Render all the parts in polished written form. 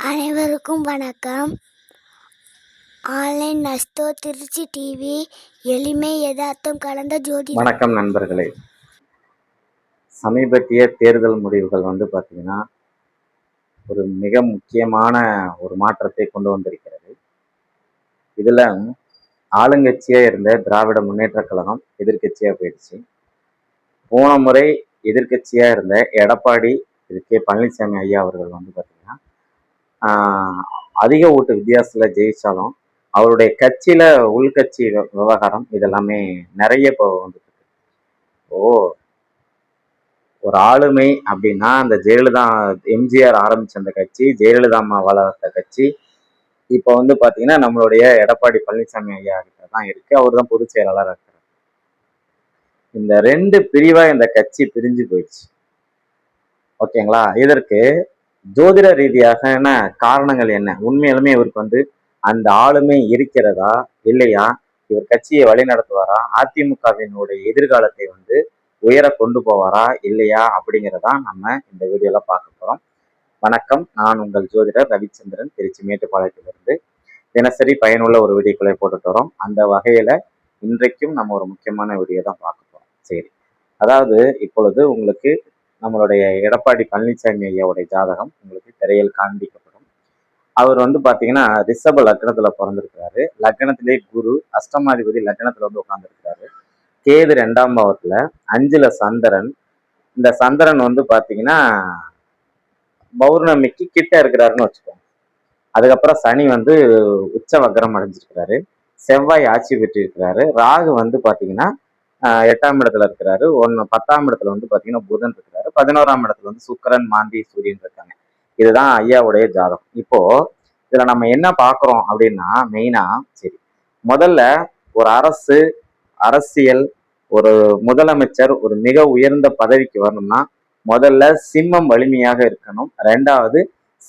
அனைவருக்கும் வணக்கம். Online நஸ்தோ Trichy TV எளிமை யதார்த்தம் கலந்த ஜோதிடம். வணக்கம் நண்பர்களே. சமீபத்திய தேர்தல் முடிவுகள் பார்த்தீங்கன்னா ஒரு மிக முக்கியமான ஒரு மாற்றத்தை கொண்டு வந்திருக்கிறது. இதுல ஆளுங்கட்சியா இருந்த திராவிட முன்னேற்ற கழகம் எதிர்கட்சியா போயிடுச்சு. போன முறை எதிர்கட்சியா இருந்த எடப்பாடி கே பழனிசாமி ஐயா அவர்கள் பார்த்தீங்கன்னா அதிக ஓட்டு வித்தியாசத்துல ஜெயிச்சாலும் அவருடைய கட்சியில உள்கட்சி விவகாரம் இதெல்லாமே நிறைய இப்போ வந்துட்டு ஒரு ஆளுமை அப்படின்னா அந்த ஜெயலலிதா எம்ஜிஆர் ஆரம்பிச்ச அந்த கட்சி, ஜெயலலிதா அம்மா வளர்த்த கட்சி இப்போ பாத்தீங்கன்னா நம்மளுடைய எடப்பாடி பழனிசாமி ஐயா கிட்ட தான் இருக்கு. அவர் தான் பொதுச் செயலாளராக இருக்கிறார். இந்த ரெண்டு பிரிவா இந்த கட்சி பிரிஞ்சு போயிடுச்சு. ஓகேங்களா? இதற்கு ஜோதிட ரீதியான காரணங்கள் என்ன? உண்மையிலுமே இவருக்கு அந்த ஆளுமை இருக்கிறதா இல்லையா? இவர் கட்சியை வழி நடத்துவாரா? அதிமுகவினுடைய எதிர்காலத்தை உயர கொண்டு போவாரா இல்லையா அப்படிங்கிறதா நம்ம இந்த வீடியோல பார்க்க போறோம். வணக்கம், நான் உங்கள் ஜோதிடர் ரவிச்சந்திரன், திருச்சி மேட்டுப்பாளையத்திலிருந்து தினசரி பயனுள்ள ஒரு வீடியோக்களை போட்டுட்டு வரோம். அந்த வகையில இன்றைக்கும் நம்ம ஒரு முக்கியமான வீடியோ தான் பார்க்க போறோம். சரி, அதாவது இப்பொழுது உங்களுக்கு நம்மளுடைய எடப்பாடி பழனிசாமி ஐயாவுடைய ஜாதகம் உங்களுக்கு திரையில் காண்பிக்கப்படும். அவர் பாத்தீங்கன்னா ரிஷப லக்னத்துல பிறந்திருக்கிறாரு. லக்னத்திலே குரு, அஷ்டமாதிபதி லக்னத்துல உட்கார்ந்துருக்கிறாரு. கேது 2ஆம் பாவத்துல, 5ல சந்திரன். இந்த சந்திரன் பாத்தீங்கன்னா பௌர்ணமிக்கு கிட்ட இருக்கிறாருன்னு வச்சுக்கோங்க. அதுக்கப்புறம் சனி உச்ச வக்ரம் அடைஞ்சிருக்கிறாரு. செவ்வாய் ஆட்சி பெற்று இருக்கிறாரு. ராகு பாத்தீங்கன்னா 8ஆம் இடத்துல இருக்கிறாரு. 10ஆம் இடத்துல பாத்தீங்கன்னா புதன் இருக்கிறாரு. 11ஆம் இடத்துல சுக்கிரன், மாந்தி, சூரியன் இருக்காங்க. இதுதான் ஐயாவுடைய ஜாதகம். இப்போ இதுல நம்ம என்ன பாக்குறோம் அப்படின்னா மெயினா, சரி, முதல்ல ஒரு அரசியல், ஒரு முதலமைச்சர் ஒரு மிக உயர்ந்த பதவிக்கு வரணும்னா முதல்ல சிம்மம் வலிமையாக இருக்கணும். ரெண்டாவது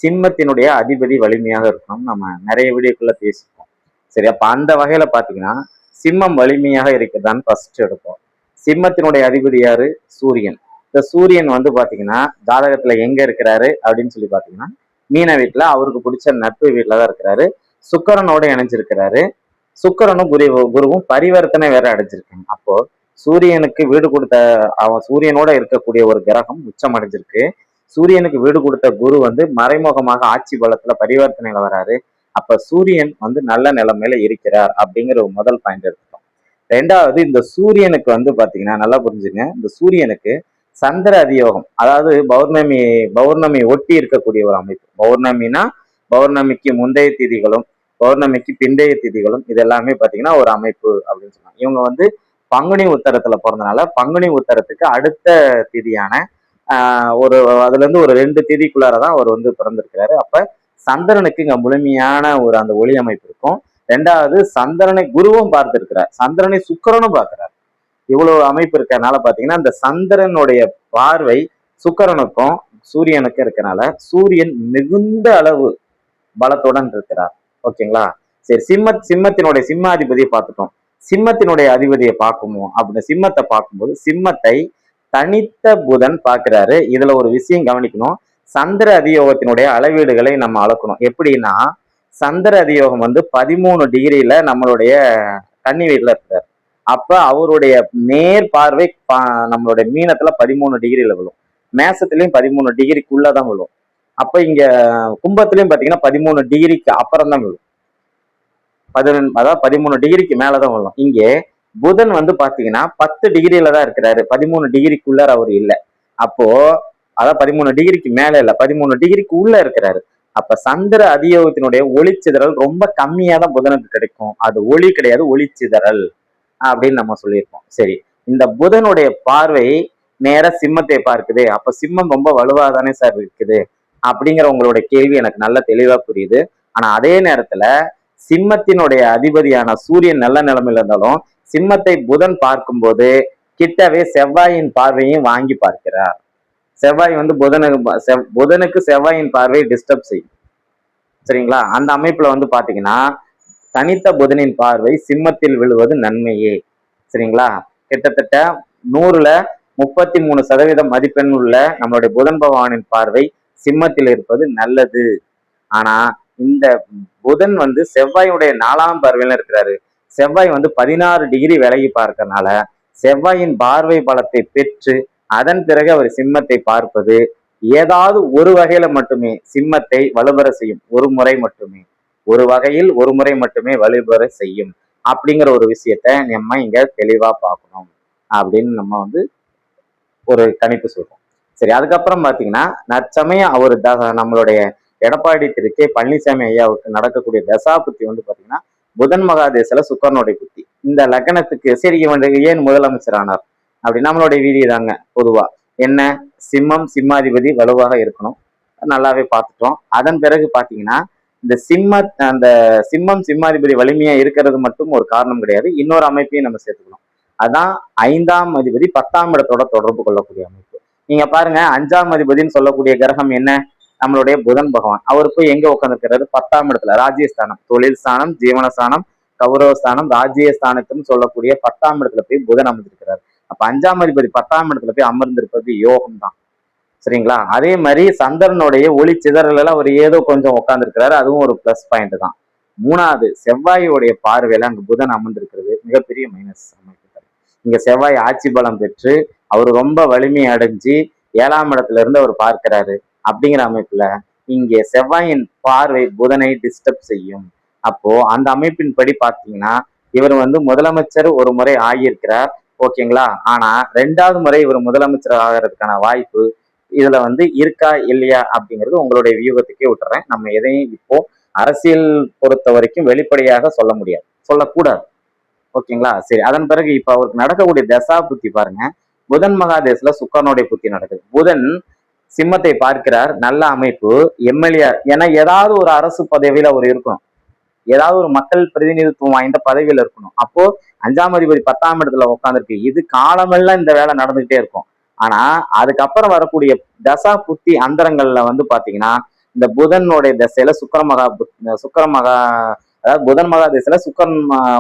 சிம்மத்தினுடைய அதிபதி வலிமையாக இருக்கணும். நம்ம நிறைய வீடியோக்குள்ள பேசிப்போம். சரி, அப்ப அந்த வகையில பாத்தீங்கன்னா சிம்மம் வலிமையாக இருக்குதான்னு ஃபர்ஸ்ட் எடுப்போம். சிம்மத்தினுடைய அதிபதி யாரு? சூரியன். இந்த சூரியன் பாத்தீங்கன்னா ஜாதகத்துல எங்க இருக்கிறாரு அப்படின்னு சொல்லி பாத்தீங்கன்னா மீன வீட்டுல, அவருக்கு பிடிச்ச நட்பு வீட்டுலதான் இருக்கிறாரு. சுக்கிரனோட இணைஞ்சிருக்கிறாரு. சுக்கிரனும் குருவும் பரிவர்த்தனை வேற அடைஞ்சிருக்காங்க. அப்போ சூரியனுக்கு வீடு கொடுத்த சூரியனோட இருக்கக்கூடிய ஒரு கிரகம் உச்சம் அடைஞ்சிருக்கு. சூரியனுக்கு வீடு கொடுத்த குரு மறைமுகமாக ஆட்சி பலத்துல பரிவர்த்தனையில வராரு. அப்ப சூரியன் நல்ல நிலைமையில இருக்கிறார் அப்படிங்கிற ஒரு முதல் பாயிண்ட் எடுத்துட்டோம். ரெண்டாவது, இந்த சூரியனுக்கு பாத்தீங்கன்னா நல்லா புரிஞ்சுங்க, இந்த சூரியனுக்கு சந்திர அதியோகம், அதாவது பௌர்ணமி ஒட்டி இருக்கக்கூடிய ஒரு அமைப்பு. பௌர்ணமினா பௌர்ணமிக்கு முந்தைய திதிகளும் பௌர்ணமிக்கு பிந்தைய திதிகளும் இது எல்லாமே பாத்தீங்கன்னா ஒரு அமைப்பு அப்படின்னு சொன்னாங்க. இவங்க பங்குனி உத்தரத்துல பிறந்தனால பங்குனி உத்தரத்துக்கு அடுத்த திதியான அதுல இருந்து ஒரு 2 திதிக்குள்ளாரதான் அவர் பிறந்திருக்கிறாரு. அப்ப சந்திரனுக்கு இங்க முழுமையான ஒரு அந்த ஒளி அமைப்பு இருக்கும். ரெண்டாவது, சந்திரனை குருவும் பார்த்திருக்கிறார், சந்திரனை சுக்கிரனும் பார்க்கிறார். இவ்வளவு அமைப்பு இருக்கிறதுனால பாத்தீங்கன்னா இந்த சந்திரனுடைய பார்வை சுக்கிரனுக்கும் சூரியனுக்கும் இருக்கனால சூரியன் மிகுந்த அளவு பலத்துடன் இருக்கிறார். ஓகேங்களா? சரி, சிம்மத்தினுடைய சிம்மாதிபதியை பார்த்துட்டோம். சிம்மத்தினுடைய அதிபதியை பார்க்கணும் அப்படின்னு சிம்மத்தை பார்க்கும்போது சிம்மத்தை தனித்த புதன் பார்க்கிறாரு. இதுல ஒரு விஷயம் கவனிக்கணும். சந்திர அதியோகத்தினுடைய அளவீடுகளை நம்ம அளக்கணும். எப்படின்னா, சந்திர அதியோகம் 13 டிகிரியில நம்மளுடைய கன்னி வீட்டுல இருக்கிறார். அப்ப அவருடைய நேர் பார்வை நம்மளுடைய மீனத்துல 13 டிகிரியில விழும். மேசத்திலையும் 13 டிகிரிக்குள்ளதான் விழும். அப்ப இங்க கும்பத்திலையும் பாத்தீங்கன்னா 13 டிகிரிக்கு அப்புறம் தான் விழும். அதாவது 13 டிகிரிக்கு மேலதான் விழும். இங்கே புதன் பாத்தீங்கன்னா 10 டிகிரியில தான் இருக்கிறாரு. 13 டிகிரிக்குள்ளார அவர் இல்லை. அப்போ அதான் 13 டிகிரிக்கு மேல இல்ல, 13 டிகிரிக்கு உள்ள இருக்கிறாரு. அப்ப சந்திர அதியோகத்தினுடைய ஒளிச்சிதறல் ரொம்ப கம்மியா தான் புதனுக்கு கிடைக்கும். அது ஒளி கிடையாது, ஒளிச்சிதறல் அப்படின்னு நம்ம சொல்லியிருக்கோம். சரி, இந்த புதனுடைய பார்வை நேர சிம்மத்தை பார்க்குது. அப்ப சிம்மம் ரொம்ப வலுவாதானே சார் இருக்குது அப்படிங்கிற உங்களுடைய கேள்வி எனக்கு நல்ல தெளிவா புரியுது. ஆனா அதே நேரத்துல சிம்மத்தினுடைய அதிபதியான சூரியன் நல்ல நிலைமையில இருந்தாலும் சிம்மத்தை புதன் பார்க்கும்போது கிட்டவே செவ்வாயின் பார்வையும் வாங்கி பார்க்கிறார். செவ்வாய் புதனுக்கு செவ்வாயின் பார்வை டிஸ்டர்ப் செய்யும். சரிங்களா? அந்த அமைப்புல பாத்தீங்கன்னா தனித்த புதனின் பார்வை சிம்மத்தில் விழுவது நன்மையே. சரிங்களா? கிட்டத்தட்ட 100ல 33% மதிப்பெண் உள்ள நம்மளுடைய புதன் பகவானின் பார்வை சிம்மத்தில் இருப்பது நல்லது ஆனா இந்த புதன் வந்து செவ்வாயுடைய 4ஆம் பார்வையில இருக்கிறாரு. செவ்வாய் வந்து 16 டிகிரி விலகி பார்க்கறனால செவ்வாயின் பார்வை பலத்தை பெற்று அதன் பிறகு அவர் சிம்மத்தை பார்ப்பது ஏதாவது ஒரு வகையில மட்டுமே சிம்மத்தை வலுப்பெற செய்யும். ஒரு முறை மட்டுமே, ஒரு வகையில் ஒரு முறை மட்டுமே வலுப்பெற செய்யும். அப்படிங்கிற ஒரு விஷயத்த நம்ம இங்க தெளிவா பார்க்கணும் அப்படின்னு நம்ம வந்து ஒரு கணிப்பு சொல்றோம். சரி, அதுக்கப்புறம் பாத்தீங்கன்னா நற்சமயம் அவர் நம்மளுடைய எடப்பாடி திரு கே பழனிசாமி ஐயாவுக்கு நடக்கக்கூடிய தசாபுத்தி வந்து பாத்தீங்கன்னா புதன் மகாதேசல சுக்கரனுடைய புத்தி. இந்த லக்னத்துக்கு சரி இவன் ஏன் முதலமைச்சர் ஆனார் அப்படி நம்மளுடைய வீதி தாங்க பொதுவா என்ன, சிம்மம் சிம்மாதிபதி வலுவாக இருக்கணும், நல்லாவே பார்த்துட்டோம். அதன் பிறகு பாத்தீங்கன்னா இந்த அந்த சிம்மம் சிம்மாதிபதி வலிமையா இருக்கிறது மட்டும் ஒரு காரணம் கிடையாது, இன்னொரு அமைப்பையும் நம்ம சேர்த்துக்கணும். அதான் 5ஆம் அதிபதி 10ஆம் இடத்தோட தொடர்பு கொள்ளக்கூடிய அமைப்பு. நீங்க பாருங்க, 5ஆம் அதிபதினு சொல்லக்கூடிய கிரகம் என்ன, நம்மளுடைய புதன் பகவான். அவர் போய் எங்க உட்காந்துருக்கிறாரு, 10ஆம் இடத்துல, ராஜ்யஸ்தானம், தொழில் ஸ்தானம், ஜீவனஸ்தானம், கௌரவஸ்தானம், ராஜ்யஸ்தானத்துன்னு சொல்லக்கூடிய 10ஆம் இடத்துல போய் புதன் அமர்ந்திருக்கிறார். அப்ப 5ஆம் அதிபதி 10ஆம் இடத்துல போய் அமர்ந்திருப்பது யோகம் தான். சரிங்களா? அதே மாதிரி சந்திரனுடைய ஒளி சிதறல அவர் ஏதோ கொஞ்சம் உட்கார்ந்துருக்கிறாரு, அதுவும் ஒரு பிளஸ் பாயிண்ட் தான். 3வது செவ்வாயோடைய பார்வையில அங்க புதன் அமர்ந்திருக்கிறது மிகப்பெரிய மைனஸ் அமைப்பு. இங்க செவ்வாய் ஆட்சி பலம் பெற்று அவர் ரொம்ப வலிமை அடைஞ்சு 7ஆம் இடத்துல இருந்து அவர் பார்க்கிறாரு. அப்படிங்கிற அமைப்புல இங்கே செவ்வாயின் பார்வை புதனை டிஸ்டர்ப் செய்யும். அப்போ அந்த அமைப்பின் படி பாத்தீங்கன்னா இவர் வந்து முதலமைச்சர் ஒரு முறை ஆகியிருக்கிறார், ஓகேங்களா? ஆனா 2வது முறை இவர் முதலமைச்சர் ஆகிறதுக்கான வாய்ப்பு இதுல வந்து இருக்கா இல்லையா அப்படிங்கிறது உங்களுடைய வியூகத்துக்கே விட்டுறேன். நம்ம எதையும் இப்போ அரசியல் பொறுத்த வரைக்கும் வெளிப்படையாக சொல்ல முடியாது, சொல்லக்கூடாது, ஓகேங்களா? சரி, அதன் பிறகு இப்ப அவருக்கு நடக்கக்கூடிய தசா புத்தி பாருங்க, புதன் மகாதேசல சுக்கரனுடைய புத்தி நடக்குது. புதன் சிம்மத்தை பார்க்கிறார், நல்ல அமைப்பு, எம்எல்ஏ, ஏன்னா ஏதாவது ஒரு அரசு பதவியில அவர் இருக்கணும், ஏதாவது ஒரு மக்கள் பிரதிநிதித்துவம் வாய்ந்த பதவியில இருக்கணும். அப்போ 5ஆம் அதிபதி 10ஆம் இடத்துல உட்காந்துருக்கு, இது காலமெல்லாம் இந்த வேலை நடந்துகிட்டே இருக்கும். ஆனா அதுக்கப்புறம் வரக்கூடிய தசா புத்தி அந்தரங்கள்ல வந்து பாத்தீங்கன்னா இந்த புதனுடைய தசையில சுக்கர மகா அதாவது புதன் மகாதேசல சுக்கரன்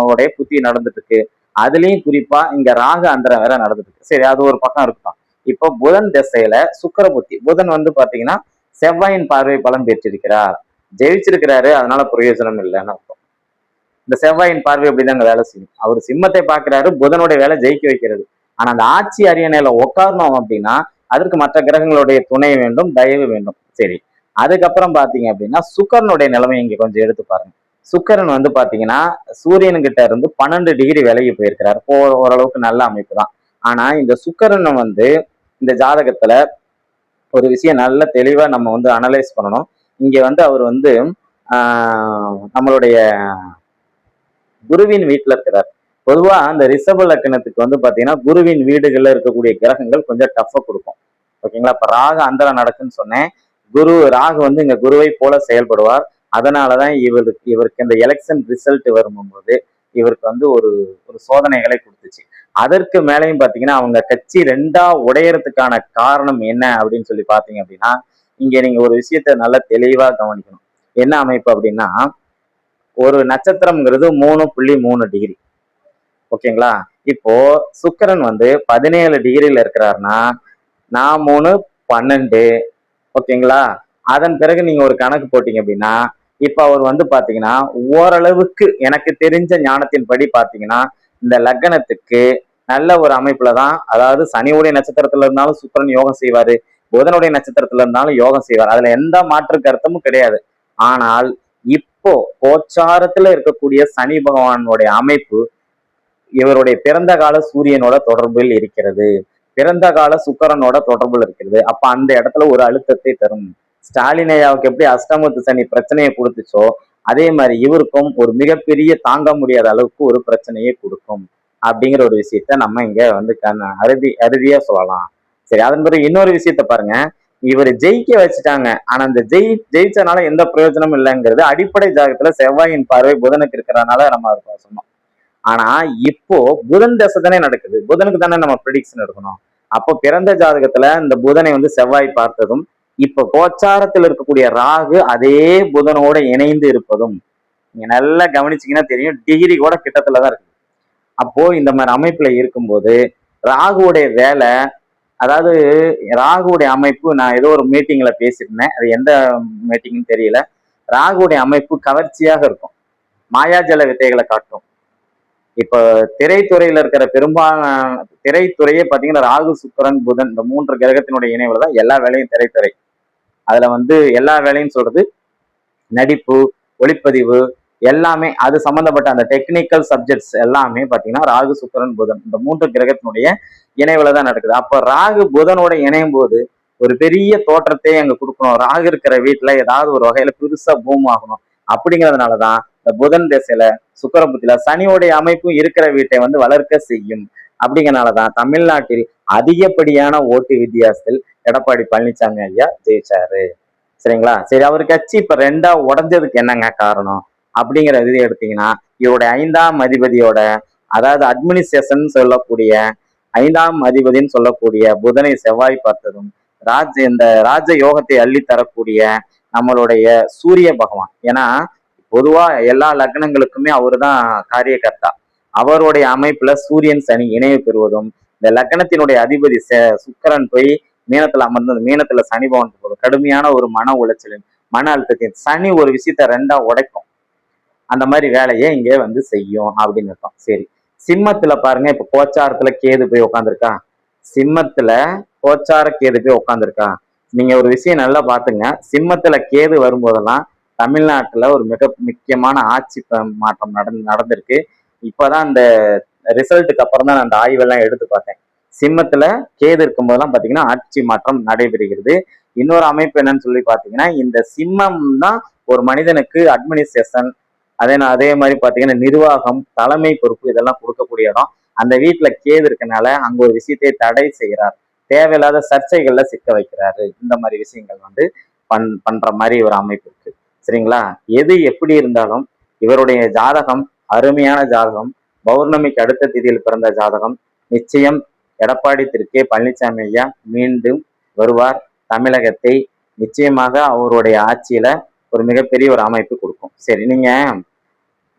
உடைய புத்தி நடந்துட்டு இருக்கு. அதுலயும் குறிப்பா இங்க ராகு அந்தரம் வேற நடந்துட்டு இருக்கு. சரி, அது ஒரு பக்கம் இருக்கும். இப்போ புதன் திசையில சுக்கர புத்தி, புதன் வந்து பாத்தீங்கன்னா செவ்வாயின் பார்வை பலம் பெற்றிருக்கிறார், ஜெயிச்சிருக்கிறாரு, அதனால பிரயோஜனம் இல்லைன்னு அர்த்தம். இந்த செவ்வாயின் பார்வை அப்படிதாங்க வேலை செய்யும். அவர் சிம்மத்தை பாக்குறாரு, புதனுடைய வேலை ஜெயிக்க வைக்கிறது. ஆனா அந்த ஆட்சி அரியணையில உட்காரணும் அப்படின்னா அதற்கு மற்ற கிரகங்களுடைய துணை வேண்டும், தயவு வேண்டும். சரி, அதுக்கப்புறம் பாத்தீங்க அப்படின்னா சுக்கரனுடைய நிலைமை இங்க கொஞ்சம் எடுத்து பாருங்க. சுக்கரன் வந்து பாத்தீங்கன்னா சூரியன் கிட்ட இருந்து 12 டிகிரி விலகி போயிருக்கிறார், ஓரளவுக்கு நல்ல அமைப்பு தான். ஆனா இந்த சுக்கரனை வந்து இந்த ஜாதகத்துல ஒரு விஷயம் நல்ல தெளிவா நம்ம வந்து அனலைஸ் பண்ணணும். இங்க வந்து அவர் வந்து நம்மளுடைய குருவின் வீட்டுல இருக்கிறார். பொதுவா அந்த ரிஷப லக்னத்துக்கு வந்து பாத்தீங்கன்னா குருவின் வீடுகள்ல இருக்கக்கூடிய கிரகங்கள் கொஞ்சம் டஃபா கொடுக்கும், ஓகேங்களா? இப்ப ராகு அந்தரம் நடக்குன்னு சொன்னேன். ராகு வந்து இங்க குருவை போல செயல்படுவார். அதனாலதான் இவருக்கு இந்த எலெக்ஷன் ரிசல்ட் வரும்போது இவருக்கு வந்து ஒரு ஒரு சோதனைகளை கொடுத்துச்சு. அதற்கு மேலையும் பாத்தீங்கன்னா அவங்க கட்சி 2ஆ உடையறதுக்கான காரணம் என்ன அப்படின்னு சொல்லி பாத்தீங்க அப்படின்னா இங்க நீங்க ஒரு விஷயத்த நல்லா தெளிவா கவனிக்கணும். என்ன அமைப்பு அப்படின்னா ஒரு நட்சத்திரம்ங்கிறது 3.3 டிகிரி, ஓகேங்களா? இப்போ சுக்கரன் வந்து 17 டிகிரில இருக்கிறாருன்னா 3 12, ஓகேங்களா? அதன் பிறகு நீங்க ஒரு கணக்கு போட்டீங்க அப்படின்னா இப்ப அவர் வந்து பாத்தீங்கன்னா ஓரளவுக்கு எனக்கு தெரிஞ்ச ஞானத்தின் படி பாத்தீங்கன்னா இந்த லக்னத்துக்கு நல்ல ஒரு அமைப்புல தான், அதாவது சனியுடைய நட்சத்திரத்துல இருந்தாலும் சுக்கரன் யோகம் செய்வாரு, புதனுடைய நட்சத்திரத்துல இருந்தாலும் யோகம் செய்வார், அதுல எந்த மாற்று கருத்துமும் கிடையாது. ஆனால் இப்போ கோச்சாரத்துல இருக்கக்கூடிய சனி பகவானுடைய அமைப்பு இவருடைய பிறந்த கால சூரியனோட தொடர்பில் இருக்கிறது, பிறந்த கால சுக்கரனோட தொடர்பில் இருக்கிறது. அப்ப அந்த இடத்துல ஒரு அழுத்தத்தை தரும். ஸ்டாலின் ஐயாவுக்கு எப்படி அஷ்டமத்து சனி பிரச்சனையை கொடுத்துச்சோ அதே மாதிரி இவருக்கும் ஒரு மிகப்பெரிய தாங்க முடியாத அளவுக்கு ஒரு பிரச்சனையை கொடுக்கும் அப்படிங்கிற ஒரு விஷயத்த நம்ம இங்க வந்து அறுதியா சொல்லலாம். சரி, அதன் பிறகு இன்னொரு விஷயத்த பாருங்க, இவர் ஜெயிக்க வச்சுட்டாங்க, ஆனா அந்த ஜெயிச்சனால எந்த பிரயோஜனமும் இல்லைங்கிறது அடிப்படை ஜாதகத்துல செவ்வாயின் பார்வை புதனுக்கு இருக்கிறதுனால நம்ம சொன்னோம். ஆனா இப்போ புதன் தசை தானே நடக்குது, புதனுக்கு தானே நம்ம ப்ரெடிக்ஷன் எடுக்கணும். அப்போ பிறந்த ஜாதகத்துல இந்த புதனை வந்து செவ்வாய் பார்த்ததும் இப்ப கோச்சாரத்தில் இருக்கக்கூடிய ராகு அதே புதனோட இணைந்து இருப்பதும் நீங்க நல்லா கவனிச்சீங்கன்னா தெரியும், டிகிரி கூட கிட்டத்துலதான் இருக்கு. அப்போ இந்த மாதிரி அமைப்புல இருக்கும்போது ராகுவுடைய வேலை, அதாவது ராகுவுடைய அமைப்பு, நான் ஏதோ ஒரு மீட்டிங்ல பேசியிருந்தேன், அது எந்த மீட்டிங்னு தெரியல, ராகுடைய அமைப்பு கவர்ச்சியாக இருக்கும், மாயாஜல வித்தைகளை காட்டும். இப்போ திரைத்துறையில இருக்கிற பெரும்பாலான திரைத்துறையே பாத்தீங்கன்னா ராகு சுக்கிரன் புதன் இந்த 3 கிரகத்தினுடைய இணைவுல தான் எல்லா வேலையும் திரைத்துறை. அதுல வந்து எல்லா வேலையும் சொல்றது நடிப்பு, ஒளிப்பதிவு எல்லாமே அது சம்பந்தப்பட்ட அந்த டெக்னிக்கல் சப்ஜெக்ட்ஸ் எல்லாமே பாத்தீங்கன்னா ராகு சுக்கிரன் புதன் இந்த 3 கிரகத்தினுடைய இணைவுல தான் நடக்குது. அப்ப ராகு புதனோட இணையும் போது ஒரு பெரிய தோற்றத்தையே அங்க கொடுக்கணும். ராகு இருக்கிற வீட்டுல ஏதாவது ஒரு வகையில பெருசா பூம் ஆகணும். அப்படிங்கிறதுனாலதான் இந்த புதன் திசையில சுக்கிர புத்தியில சனியோடைய அமைப்பும் இருக்கிற வீட்டை வந்து வளர்க்க செய்யும். அப்படிங்கறனாலதான் தமிழ்நாட்டில் அதிகப்படியான ஓட்டு வித்தியாசத்தில் எடப்பாடி பழனிசாமி ஐயா ஜெயிச்சாரு. சரிங்களா? சரி, அவர் கட்சி இப்ப 2ஆ உடஞ்சதுக்கு என்னங்க காரணம் அப்படிங்கிற இது எடுத்தீங்கன்னா, இவருடைய 5ஆம் அதிபதியோட, அதாவது அட்மினிஸ்ட்ரேஷன் சொல்லக்கூடிய 5ஆம் அதிபதினு சொல்லக்கூடிய புதனை செவ்வாய் பார்த்ததும், இந்த ராஜ யோகத்தை அள்ளி தரக்கூடிய நம்மளுடைய சூரிய பகவான். ஏன்னா பொதுவா எல்லா லக்னங்களுக்குமே அவரு தான் காரியகர்த்தா. அவருடைய அமைப்புல சூரியன் சனி இணைவு பெறுவதும், இந்த லக்னத்தினுடைய அதிபதி சுக்கிரன் போய் மீனத்துல அமர்ந்து மீனத்துல சனி பவன் போதும் கடுமையான ஒரு மன உளைச்சலின் மன அழுத்தத்தின் சனி ஒரு விஷயத்த 2ஆ உடைக்கும். அந்த மாதிரி வேலையை இங்கே வந்து செய்யும் அப்படின்னு அர்த்தம். சரி, சிம்மத்துல பாருங்க, இப்ப கோச்சாரத்துல கேது போய் உட்காந்துருக்கா, சிம்மத்துல கோச்சார கேது போய் உட்காந்துருக்கா. நீங்க ஒரு விஷயம் நல்லா பாத்துங்க, சிம்மத்துல கேது வரும்போதெல்லாம் தமிழ்நாட்டுல ஒரு மிக முக்கியமான ஆட்சி மாற்றம் நடந்திருக்கு. இப்பதான் அந்த ரிசல்ட்டுக்கு அப்புறம் தான் நான் அந்த ஆய்வெல்லாம் எடுத்து பார்த்தேன். சிம்மத்துல கேது இருக்கும்போதெல்லாம் பாத்தீங்கன்னா ஆட்சி மாற்றம் நடைபெறுகிறது. இன்னொரு அமைப்பு என்னன்னு சொல்லி பாத்தீங்கன்னா, இந்த சிம்மம் தான் ஒரு மனிதனுக்கு அட்மினிஸ்ட்ரேஷன், அதே மாதிரி பாத்தீங்கன்னா நிர்வாகம், தலைமை பொறுப்பு இதெல்லாம் கொடுக்கக்கூடிய இடம். அந்த வீட்டுல கேது இருக்கனால அங்க ஒரு விஷயத்தை தடை செய்கிறார், தேவையில்லாத சர்ச்சைகள்ல சிக்க வைக்கிறாரு. இந்த மாதிரி விஷயங்கள் வந்து பண்ற மாதிரி ஒரு அமைப்பு இருக்கு. சரிங்களா? எது எப்படி இருந்தாலும் இவருடைய ஜாதகம் அருமையான ஜாதகம், பௌர்ணமிக்கு அடுத்த திதியில் பிறந்த ஜாதகம். நிச்சயம் எடப்பாடி திரு பழனிசாமி ஐயா மீண்டும் வருவார். தமிழகத்தை நிச்சயமாக அவருடைய ஆட்சியில ஒரு மிகப்பெரிய ஒரு அமைப்பு கொடுக்கும். சரி, நீங்க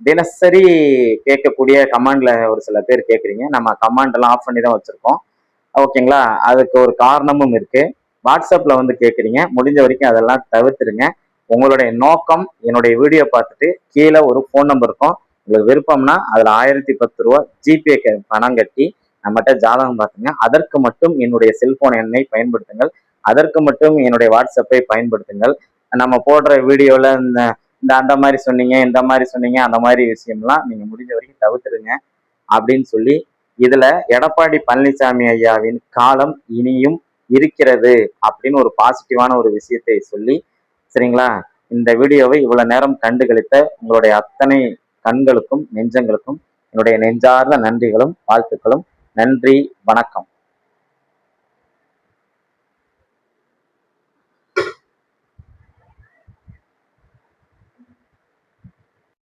தினசரி கேட்கக்கூடிய கமாண்ட்ல ஒரு சில பேர் கேட்குறீங்க. நம்ம கமாண்ட் எல்லாம் ஆஃப் பண்ணி தான் வச்சிருக்கோம். ஓகேங்களா? அதுக்கு ஒரு காரணமும் இருக்கு. வாட்ஸ்அப்ல வந்து கேட்குறீங்க, முடிஞ்ச வரைக்கும் அதெல்லாம் தவிர்த்துருங்க. உங்களுடைய நோக்கம், என்னுடைய வீடியோ பார்த்துட்டு கீழே ஒரு ஃபோன் நம்பர் இருக்கும், உங்களுக்கு விருப்பம்னா அதுல 1010 ரூபா ஜிபே பணம் கட்டி நம்மகிட்ட ஜாதகம் பார்த்துங்க. அதற்கு மட்டும் என்னுடைய செல்போன் எண்ணை பயன்படுத்துங்கள், அதற்கு மட்டும் என்னுடைய வாட்ஸ்அப்பை பயன்படுத்துங்கள். நம்ம போடுற வீடியோல இந்த அந்த மாதிரி சொன்னீங்க, இந்த மாதிரி சொன்னீங்க, அந்த மாதிரி விஷயம்லாம் நீங்க முடிஞ்ச வரைக்கும் தவிர்த்துடுங்க அப்படின்னு சொல்லி, இதுல எடப்பாடி பழனிசாமி ஐயாவின் காலம் இனியும் இருக்கிறது அப்படின்னு ஒரு பாசிட்டிவான ஒரு விஷயத்தை சொல்லி, சரிங்களா, இந்த வீடியோவை இவ்வளவு நேரம் கண்டுகளித்த உங்களுடைய அத்தனை கண்களுக்கும் நெஞ்சங்களுக்கும் என்னுடைய நெஞ்சார்ந்த நன்றிகளும் வாழ்த்துக்களும். நன்றி, வணக்கம்.